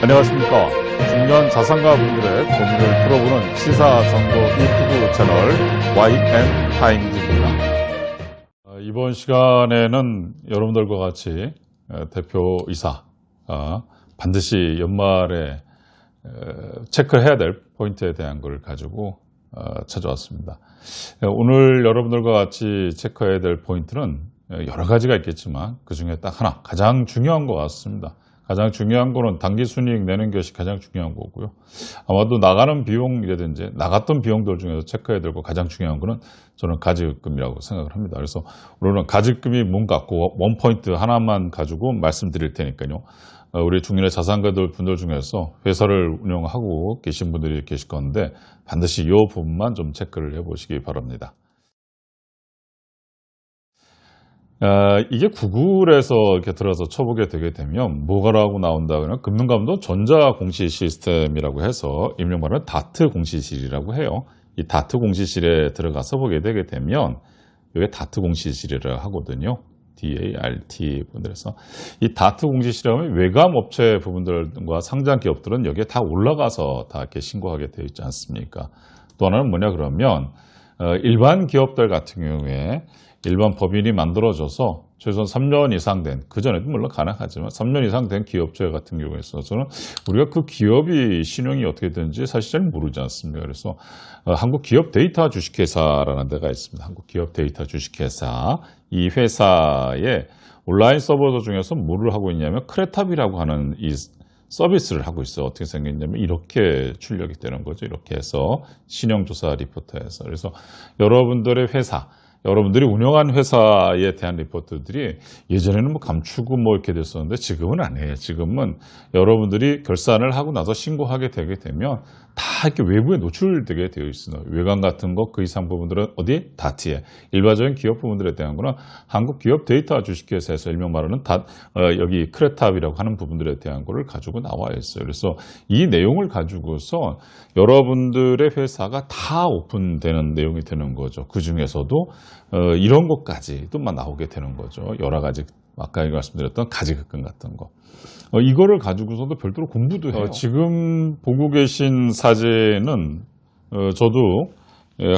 안녕하십니까. 중요한 자산가 분들의 고민을 풀어보는 시사정보 유튜브 채널 YN타임즈입니다. 이번 시간에는 여러분들과 같이 대표이사 반드시 연말에 체크해야 될 포인트에 대한 걸 가지고 찾아왔습니다. 오늘 여러분들과 같이 체크해야 될 포인트는 여러 가지가 있겠지만 그 중에 딱 하나, 가장 중요한 것 같습니다. 가장 중요한 거는 단기 순이익 내는 것이 가장 중요한 거고요. 아마도 나가는 비용이라든지 나갔던 비용들 중에서 체크해야 되고 가장 중요한 거는 저는 가지급금이라고 생각을 합니다. 그래서 오늘은 가지급금이 뭔가 그 원포인트 하나만 가지고 말씀드릴 테니까요. 우리 중년의 자산가들 분들 중에서 회사를 운영하고 계신 분들이 계실 건데 반드시 이 부분만 좀 체크를 해보시기 바랍니다. 이게 구글에서 이렇게 들어서 쳐보게 되게 되면 뭐가라고 나온다 그러면 금융감독 전자공시 시스템이라고 해서 일명 말하는 다트 공시실이라고 해요. 이 다트 공시실에 들어가서 보게 되게 되면 이게 다트 공시실이라고 하거든요. DART 분들에서 이 다트 공시실이라면 외감 업체 부분들과 상장 기업들은 여기에 다 올라가서 다 이렇게 신고하게 되어 있지 않습니까? 또 하나는 뭐냐 그러면 일반 기업들 같은 경우에 일반 법인이 만들어져서 최소한 3년 이상 된, 그전에도 물론 가능하지만 3년 이상 된 기업체 같은 경우에 있어서는 우리가 그 기업이 신용이 어떻게 되는지 사실 잘 모르지 않습니까? 그래서 한국 기업 데이터 주식회사라는 데가 있습니다. 한국 기업 데이터 주식회사. 이 회사의 온라인 서버 중에서 뭐를 하고 있냐면 크레탑이라고 하는 이 서비스를 하고 있어요. 어떻게 생겼냐면 이렇게 출력이 되는 거죠. 이렇게 해서 신용조사 리포트에서. 그래서 여러분들의 회사, 여러분들이 운영한 회사에 대한 리포트들이 예전에는 뭐 감추고 뭐 이렇게 됐었는데 지금은 아니에요. 지금은 여러분들이 결산을 하고 나서 신고하게 되게 되면 다 이렇게 외부에 노출되게 되어 있어요. 외관 같은 거 그 이상 부분들은 어디? 다트에. 일반적인 기업 부분들에 대한 거는 한국 기업 데이터 주식회사에서 일명 말하는 여기 크레탑이라고 하는 부분들에 대한 거를 가지고 나와 있어요. 그래서 이 내용을 가지고서 여러분들의 회사가 다 오픈되는 내용이 되는 거죠. 그 중에서도 이런 것까지도 나오게 되는 거죠. 여러 가지 아까 말씀드렸던 가지급금 같은 거. 이거를 가지고서도 별도로 공부도 해요. 지금 보고 계신 사진은 저도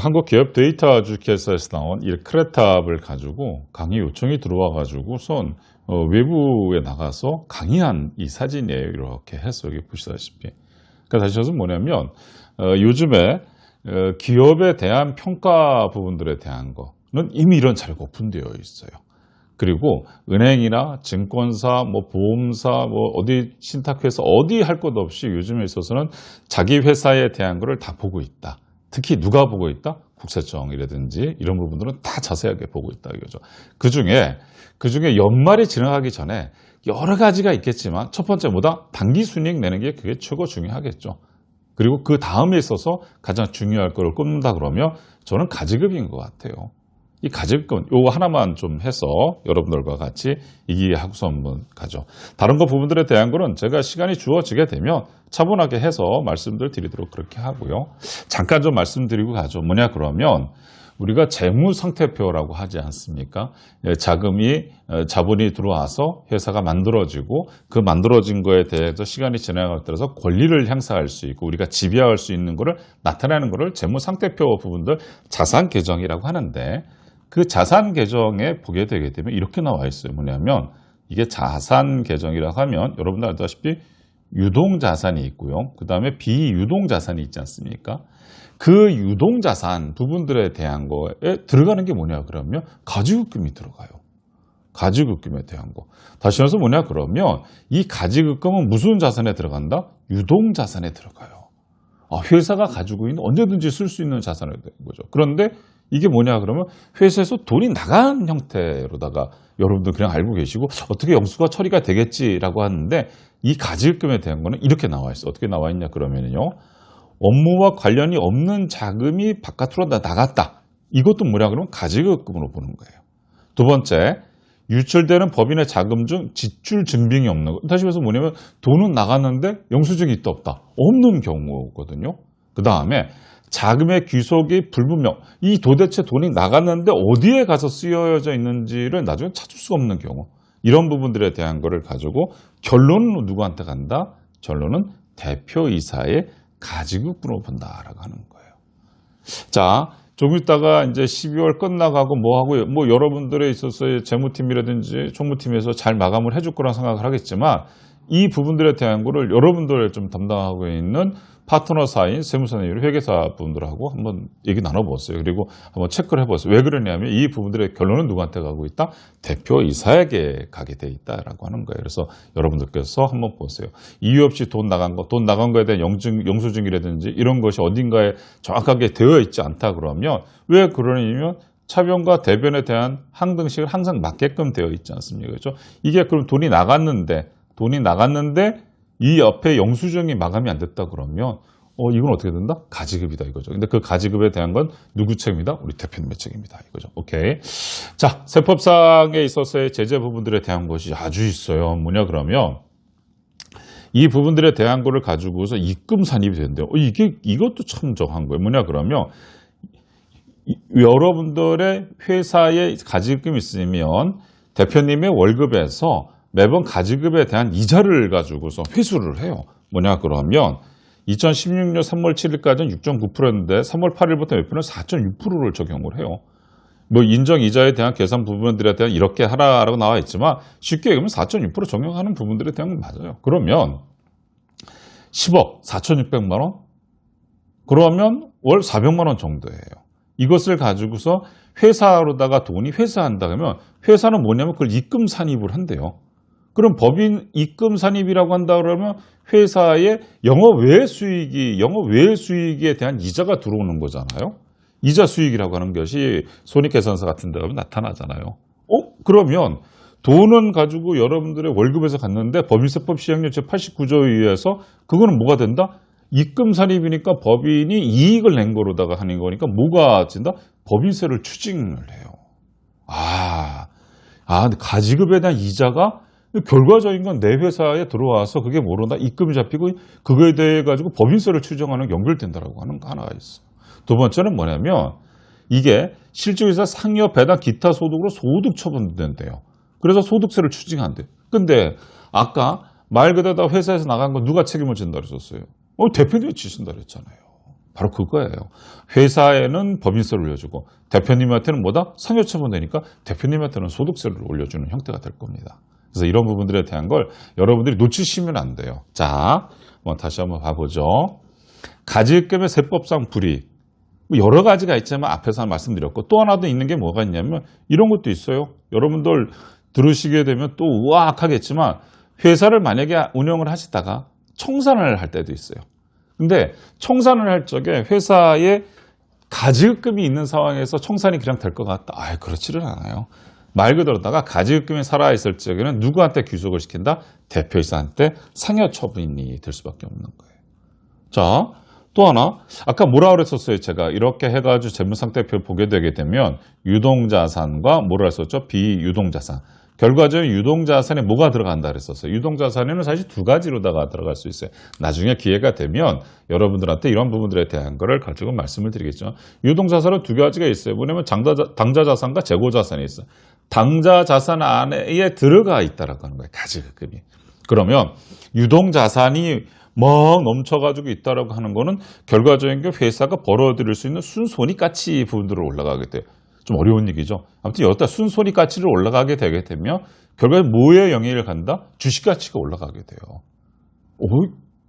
한국 기업 데이터 주식회사에서 나온 이 크레탑을 가지고 강의 요청이 들어와 가지고선 외부에 나가서 강의한 이 사진이에요. 이렇게 해서 여기 보시다시피. 그러니까 다시 말해서 뭐냐면 요즘에 기업에 대한 평가 부분들에 대한 거는 이미 이런 자료가 오픈되어 있어요. 그리고 은행이나 증권사, 뭐 보험사, 뭐 어디 신탁회사 어디 할 것 없이 요즘에 있어서는 자기 회사에 대한 거를 다 보고 있다. 특히 누가 보고 있다? 국세청이라든지 이런 부분들은 다 자세하게 보고 있다 이거죠. 그 중에 연말이 지나가기 전에 여러 가지가 있겠지만 첫 번째 뭐다? 단기 순이익 내는 게 그게 최고 중요하겠죠. 그리고 그 다음에 있어서 가장 중요할 거를 꼽는다 그러면 저는 가지급인 것 같아요. 이 가지급금 요거 하나만 좀 해서 여러분들과 같이 얘기하고서 한번 가죠. 다른 거 부분들에 대한 거는 제가 시간이 주어지게 되면 차분하게 해서 말씀들 드리도록 그렇게 하고요. 잠깐 좀 말씀드리고 가죠. 뭐냐 그러면 우리가 재무상태표라고 하지 않습니까? 자본이 들어와서 회사가 만들어지고 그 만들어진 거에 대해서 시간이 지나가에 따라서 권리를 행사할 수 있고 우리가 지배할 수 있는 거를 나타내는 거를 재무상태표 부분들 자산계정이라고 하는데 그 자산계정에 보게 되게 되면 이렇게 나와 있어요. 뭐냐면 이게 자산계정이라고 하면 여러분들 알다시피 유동자산이 있고요. 그 다음에 비유동자산이 있지 않습니까? 그 유동자산 부분들에 대한 거에 들어가는 게 뭐냐 그러면 가지급금이 들어가요. 가지급금에 대한 거. 다시 말해서 뭐냐 그러면 이 가지급금은 무슨 자산에 들어간다? 유동자산에 들어가요. 회사가 가지고 있는 언제든지 쓸 수 있는 자산이 되는 거죠. 그런데 이게 뭐냐 그러면 회사에서 돈이 나간 형태로다가 여러분들 그냥 알고 계시고 어떻게 영수가 처리가 되겠지라고 하는데 이 가지급금에 대한 거는 이렇게 나와 있어요. 어떻게 나와 있냐 그러면요. 업무와 관련이 없는 자금이 바깥으로 나갔다. 이것도 뭐냐 그러면 가지급금으로 보는 거예요. 두 번째, 유출되는 법인의 자금 중 지출 증빙이 없는 거. 다시 말해서 뭐냐면 돈은 나갔는데 영수증이 있다 없다. 없는 경우거든요. 그 다음에 자금의 귀속이 불분명. 이 도대체 돈이 나갔는데 어디에 가서 쓰여져 있는지를 나중에 찾을 수가 없는 경우. 이런 부분들에 대한 거를 가지고 결론은 누구한테 간다? 결론은 대표이사의 가지급으로 본다라고 하는 거예요. 자, 조금 있다가 이제 12월 끝나가고 뭐 여러분들에 있어서의 재무팀이라든지 총무팀에서 잘 마감을 해줄 거라 생각을 하겠지만 이 부분들에 대한 거를 여러분들 좀 담당하고 있는 파트너사인 세무사님, 회계사 분들하고 한번 얘기 나눠보세요. 그리고 한번 체크를 해보세요. 왜 그러냐면 이 부분들의 결론은 누구한테 가고 있다? 대표이사에게 가게 돼 있다라고 하는 거예요. 그래서 여러분들께서 한번 보세요. 이유 없이 돈 나간 거에 대한 영수증이라든지 이런 것이 어딘가에 정확하게 되어 있지 않다 그러면 왜 그러냐면 차변과 대변에 대한 항등식을 항상 맞게끔 되어 있지 않습니까? 그렇죠? 이게 그럼 돈이 나갔는데 이 옆에 영수증이 마감이 안 됐다 그러면 이건 어떻게 된다? 가지급이다 이거죠. 근데 그 가지급에 대한 건 누구 책임이다? 우리 대표님의 책임이다 이거죠. 오케이. 자, 세법상에 있어서의 제재 부분들에 대한 것이 아주 있어요. 뭐냐 그러면 이 부분들에 대한 거를 가지고서 입금 산입이 된대요. 이것도 참 정한 거예요. 뭐냐 그러면 여러분들의 회사에 가지급이 있으면 대표님의 월급에서 매번 가지급에 대한 이자를 가지고서 회수를 해요. 뭐냐 그러면 2016년 3월 7일까지는 6.9%였는데 3월 8일부터 몇 프로는 4.6%를 적용을 해요. 뭐 인정 이자에 대한 계산 부분들에 대한 이렇게 하라라고 나와 있지만 쉽게 얘기하면 4.6% 적용하는 부분들에 대한 건 맞아요. 그러면 10억 4,600만 원? 그러면 월 400만 원 정도예요. 이것을 가지고서 회사로다가 돈이 회사한다 그러면 회사는 뭐냐면 그걸 입금 산입을 한대요. 그럼 법인 입금 산입이라고 한다 그러면 회사의 영업 외 수익에 대한 이자가 들어오는 거잖아요. 이자 수익이라고 하는 것이 손익계산서 같은 데 가면 나타나잖아요. 그러면 돈은 가지고 여러분들의 월급에서 갔는데 법인세법 시행령 제89조에 의해서 그거는 뭐가 된다? 입금 산입이니까 법인이 이익을 낸 거로다가 하는 거니까 뭐가 진다? 법인세를 추징을 해요. 근데 가지급에 대한 이자가 결과적인 건 내 회사에 들어와서 그게 모른다 입금이 잡히고 그거에 대해 가지고 법인세를 추정하는 연결된다라고 하는 거 하나가 있어. 두 번째는 뭐냐면 이게 실질에서 상여 배당 기타 소득으로 소득 처분된대요. 그래서 소득세를 추징한대. 근데 아까 말 그대로 회사에서 나간 거 누가 책임을 진다 그랬었어요? 대표님이 지신다 그랬잖아요. 바로 그거예요. 회사에는 법인세를 올려주고 대표님한테는 뭐다? 상여 처분되니까 대표님한테는 소득세를 올려주는 형태가 될 겁니다. 그래서 이런 부분들에 대한 걸 여러분들이 놓치시면 안 돼요. 자, 다시 한번 봐보죠. 가지급의 세법상 불이익. 여러 가지가 있지만 앞에서 말씀드렸고 또 하나 더 있는 게 뭐가 있냐면 이런 것도 있어요. 여러분들 들으시게 되면 또 우악하겠지만 회사를 만약에 운영을 하시다가 청산을 할 때도 있어요. 근데 청산을 할 적에 회사에 가지급금이 있는 상황에서 청산이 그냥 될 것 같다. 그렇지는 않아요. 말 그대로다가 가지급금이 살아있을 적에는 누구한테 귀속을 시킨다? 대표이사한테 상여 처분이 될 수밖에 없는 거예요. 자, 또 하나 아까 뭐라 그랬었어요? 제가 이렇게 해가지고 재무상태표 보게 되게 되면 유동자산과 뭐라 했었죠? 비유동자산. 결과적으로 유동자산에 뭐가 들어간다 그랬었어요. 유동자산에는 사실 두 가지로다가 들어갈 수 있어요. 나중에 기회가 되면 여러분들한테 이런 부분들에 대한 거를 가지고 말씀을 드리겠죠. 유동자산은 두 가지가 있어요. 뭐냐면 당자자산과 재고자산이 있어요. 당자자산 안에 들어가 있다라고 하는 거예요. 가지급금이. 그러면 유동자산이 막 넘쳐가지고 있다라고 하는 거는 결과적인 게 회사가 벌어들일 수 있는 순손익가치 부분들로 올라가게 돼요. 좀 어려운 얘기죠. 아무튼 여기다 순손익가치를 올라가게 되게 되면 결과에 뭐에 영향을 간다? 주식가치가 올라가게 돼요.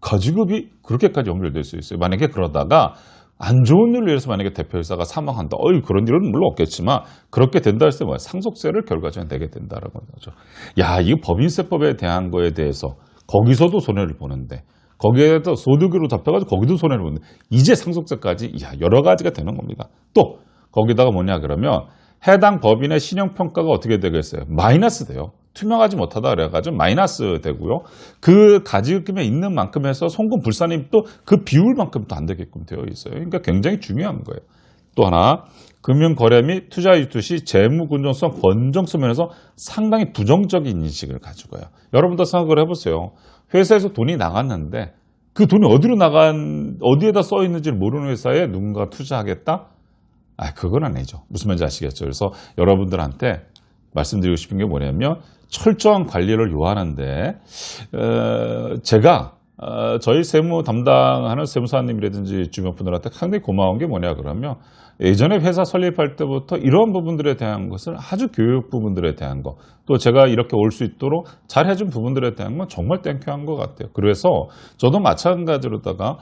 가지급이 그렇게까지 연결될 수 있어요. 만약에 그러다가 안 좋은 일로 인해서 만약에 대표이사가 사망한다. 그런 일은 물론 없겠지만 그렇게 된다 했을 때 상속세를 결과적으로 내게 된다라고 하는 거죠. 이거 법인세법에 대한 거에 대해서 거기서도 손해를 보는데 거기에도 소득으로 잡혀가지고 거기도 손해를 보는데 이제 상속세까지 여러 가지가 되는 겁니다. 또 거기다가 뭐냐 그러면 해당 법인의 신용평가가 어떻게 되겠어요? 마이너스 돼요. 투명하지 못하다 그래가지고 마이너스 되고요. 그 가지급금에 있는 만큼 해서 송금 불산입도 그 비율만큼도 안 되게끔 되어 있어요. 그러니까 굉장히 중요한 거예요. 또 하나 금융거래 및 투자 유투 시 재무 건전성, 건정성 면에서 상당히 부정적인 인식을 가지고요. 여러분도 생각을 해보세요. 회사에서 돈이 나갔는데 그 돈이 어디에다 써 있는지를 모르는 회사에 누군가 투자하겠다? 그건 아니죠. 무슨 말인지 아시겠죠? 그래서 여러분들한테 말씀드리고 싶은 게 뭐냐면 철저한 관리를 요하는데 제가 저희 세무 담당하는 세무사님이라든지 주변 분들한테 상당히 고마운 게 뭐냐 그러면 예전에 회사 설립할 때부터 이런 부분들에 대한 것을 아주 교육 부분들에 대한 거, 또 제가 이렇게 올 수 있도록 잘 해준 부분들에 대한 건 정말 땡큐한 것 같아요. 그래서 저도 마찬가지로다가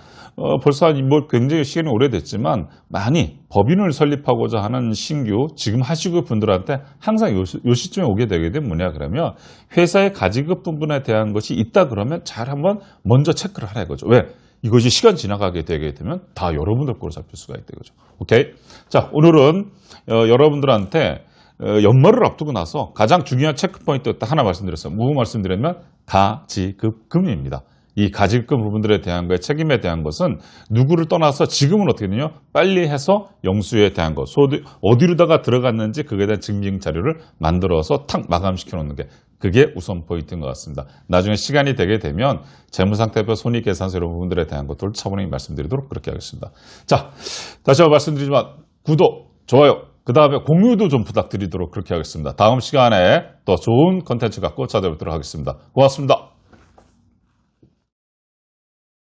벌써 뭐 굉장히 시간이 오래됐지만 많이 법인을 설립하고자 하는 신규 지금 하시고 분들한테 항상 요 시점에 오게 되게 되면 뭐냐 그러면 회사의 가지급 부분에 대한 것이 있다 그러면 잘 한번 먼저 체크를 하라 이거죠. 왜? 이것이 시간 지나가게 되게 되면 다 여러분들 거로 잡힐 수가 있다 이거죠. 오케이? 자, 오늘은 여러분들한테 연말을 앞두고 나서 가장 중요한 체크포인트 딱 하나 말씀드렸어요. 뭐 말씀드렸냐면 가지급금입니다. 이 가지급 부분들에 대한 거에 책임에 대한 것은 누구를 떠나서 지금은 어떻게 되냐 빨리 해서 영수에 대한 것 어디로다가 들어갔는지 그거에 대한 증빙 자료를 만들어서 탁 마감시켜 놓는 게 그게 우선 포인트인 것 같습니다. 나중에 시간이 되게 되면 재무상태표 손익계산서 이런 부분들에 대한 것들을 차분히 말씀드리도록 그렇게 하겠습니다. 자, 다시 한번 말씀드리지만 구독, 좋아요, 그 다음에 공유도 좀 부탁드리도록 그렇게 하겠습니다. 다음 시간에 더 좋은 컨텐츠 갖고 찾아뵙도록 하겠습니다. 고맙습니다.